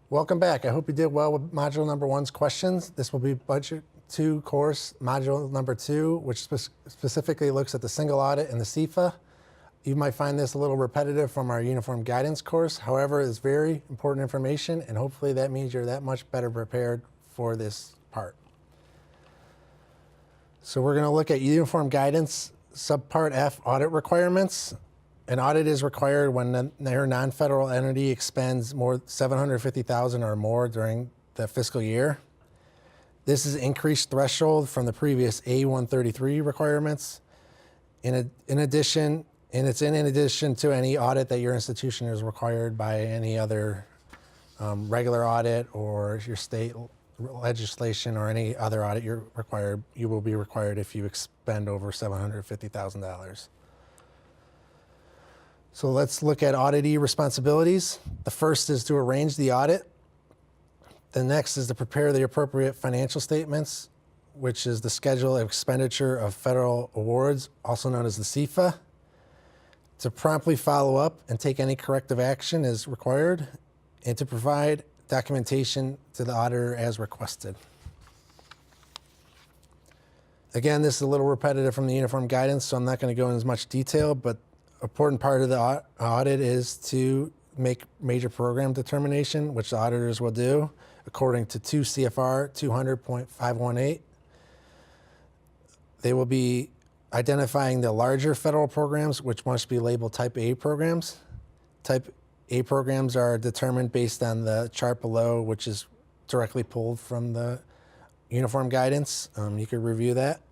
Welcome back. I hope you did well with module number 1's questions. This will be budget 2 course, module number 2, which specifically looks at the single audit and the Sefa. You might find this a little repetitive from our uniform guidance course. However, it's very important information, and hopefully that means you're that much better prepared for this part. So we're going to look at uniform guidance, subpart F, audit requirements. An audit is required when their non-federal entity expends more $750,000 or more during the fiscal year. This is increased threshold from the previous A133 requirements. In addition to any audit that your institution is required by any other regular audit or your state legislation or any other audit you will be required if you expend over $750,000. So let's look at Oddity Responsibilities. The first is to arrange the audit. The next is to prepare the appropriate financial statements, which is the schedule of expenditure of federal awards, also known as the Sefa. To promptly follow up and take any corrective action as required, and to provide documentation to the auditor as requested. Again, this is a little repetitive from the uniform guidance, so I'm not going to go into as much detail, but important part of the audit is to make major program determination, which the auditors will do according to 2 CFR 200.518. They will be identifying the larger federal programs, which must be labeled Type A programs. Type A programs are determined based on the chart below, which is directly pulled from the uniform guidance. You can review that.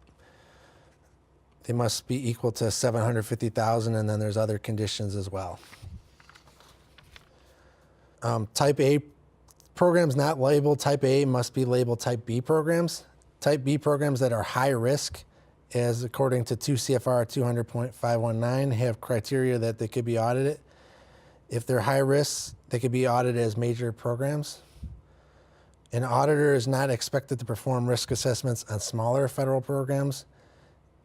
They must be equal to $750,000, and then there's other conditions as well. Type A programs not labeled Type A must be labeled Type B programs. Type B programs that are high risk, as according to 2 CFR 200.519, have criteria that they could be audited. If they're high risk, they could be audited as major programs. An auditor is not expected to perform risk assessments on smaller federal programs.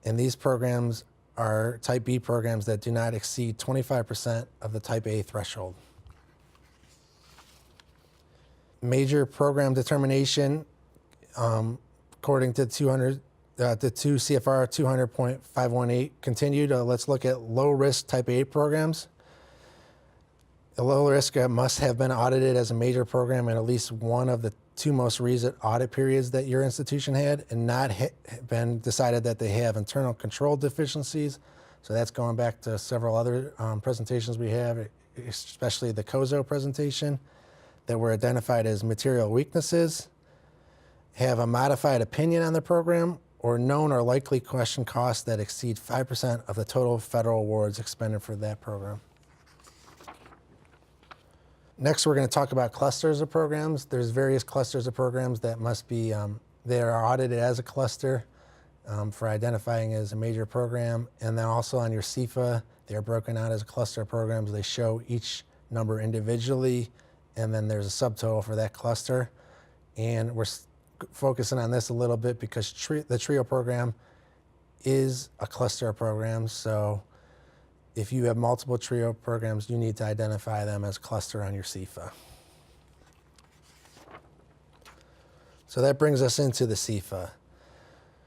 And these programs are Type B programs that do not exceed 25% of the Type A threshold. Major program determination, according to 2 CFR 200.518, continued. Let's look at low-risk Type A programs. The low risk must have been audited as a major program in at least one of the 2 most recent audit periods that your institution had, and not been decided that they have internal control deficiencies. So that's going back to several other presentations we have, especially the COZO presentation, that were identified as material weaknesses, have a modified opinion on the program, or known or likely question costs that exceed 5% of the total federal awards expended for that program. Next, we're going to talk about clusters of programs. There's various clusters of programs that must be, they are audited as a cluster for identifying as a major program. And then also on your Sefa, they're broken out as a cluster of programs. They show each number individually, and then there's a subtotal for that cluster. And we're focusing on this a little bit because the TRIO program is a cluster of programs. So if you have multiple TRIO programs, you need to identify them as cluster on your Sefa. So that brings us into the Sefa.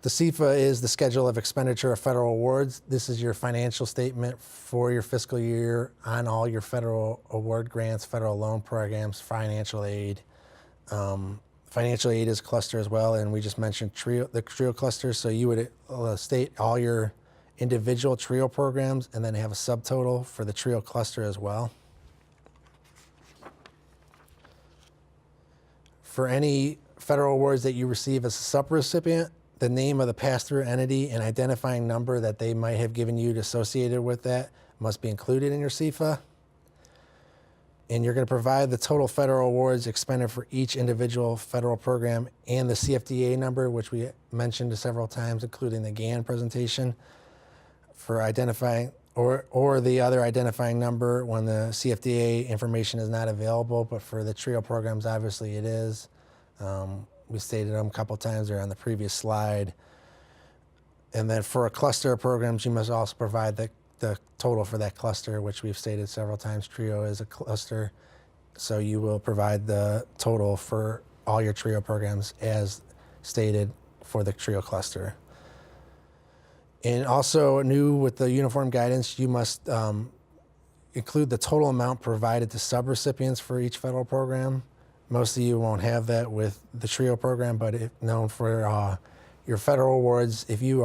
The Sefa is the schedule of expenditure of federal awards. This is your financial statement for your fiscal year on all your federal award grants, federal loan programs, financial aid. Financial aid is cluster as well, and we just mentioned the TRIO cluster. So you would state all your individual TRIO programs and then have a subtotal for the TRIO cluster as well. For any federal awards that you receive as a subrecipient, the name of the pass-through entity and identifying number that they might have given you associated with that must be included in your Sefa. And you're going to provide the total federal awards expended for each individual federal program and the CFDA number, which we mentioned several times, including the GAN presentation, for identifying, or the other identifying number when the CFDA information is not available, but for the TRIO programs, obviously it is. We stated them a couple times there on the previous slide. And then for a cluster of programs, you must also provide the total for that cluster, which we've stated several times. TRIO is a cluster, So you will provide the total for all your TRIO programs as stated for the TRIO cluster. And also new with the uniform guidance, you must include the total amount provided to subrecipients for each federal program. Most of you won't have that with the TRIO program, but if known for your federal awards, if you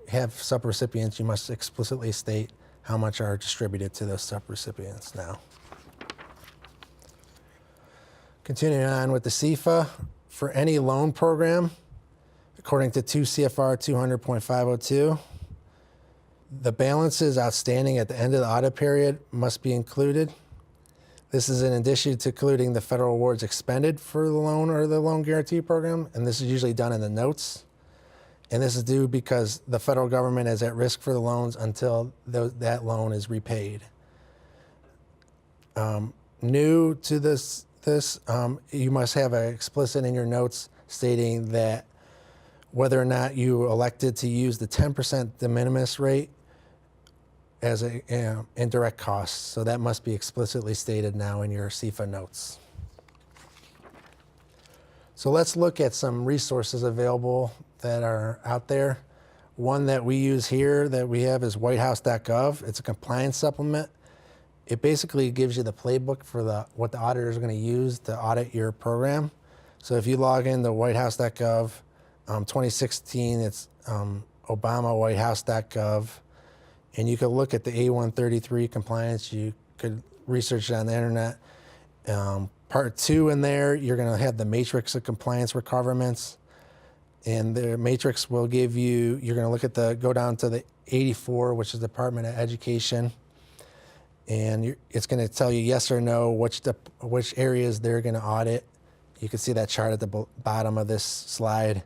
have subrecipients, you must explicitly state how much are distributed to those subrecipients now. Continuing on with the Sefa, for any loan program, according to 2 CFR 200.502, the balances outstanding at the end of the audit period must be included. This is in addition to including the federal awards expended for the loan or the loan guarantee program, and this is usually done in the notes. And this is due because the federal government is at risk for the loans until that loan is repaid. New to this, you must have an explicit in your notes stating that whether or not you elected to use the 10% de minimis rate as a indirect cost. So that must be explicitly stated now in your Sefa notes. So let's look at some resources available that are out there. One that we use here that we have is whitehouse.gov. It's a compliance supplement. It basically gives you the playbook for what the auditors are going to use to audit your program. So if you log into whitehouse.gov, 2016, it's obama-whitehouse.gov, and you could look at the A133 compliance. You could research it on the internet. Part 2 in there, you're going to have the matrix of compliance requirements, and the matrix will give you, you're going to look at go down to the 84, which is Department of Education, and it's going to tell you yes or no which areas they're going to audit. You can see that chart at the bottom of this slide.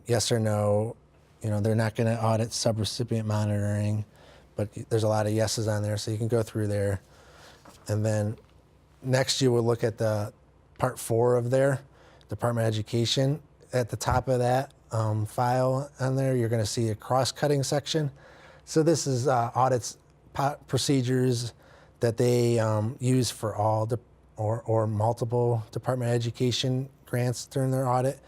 Yes or no, they're not going to audit subrecipient monitoring, but there's a lot of yeses on there, so you can go through there. And then next you will look at the part 4 of their Department of Education. At the top of that file on there, you're going to see a cross-cutting section. So this is audits procedures that they use for all or multiple Department of Education grants during their audit.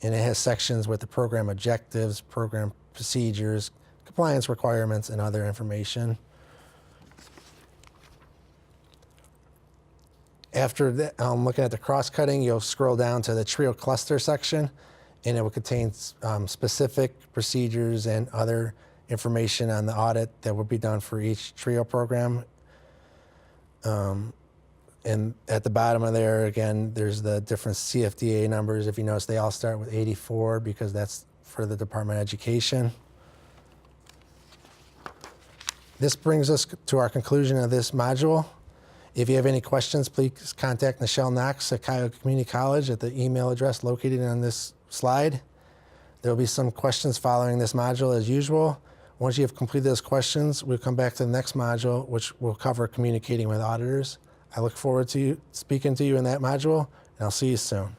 And it has sections with the program objectives, program procedures, compliance requirements, and other information. After that, looking at the cross-cutting, you'll scroll down to the TRIO cluster section, and it will contain specific procedures and other information on the audit that will be done for each TRIO program. And at the bottom of there, again, there's the different CFDA numbers. If you notice, they all start with 84 because that's for the Department of Education. This brings us to our conclusion of this module. If you have any questions, please contact Nichelle Knox at Cuyahoga Community College at the email address located on this slide. There will be some questions following this module as usual. Once you have completed those questions, we'll come back to the next module, which will cover communicating with auditors. I look forward to speaking to you in that module, and I'll see you soon.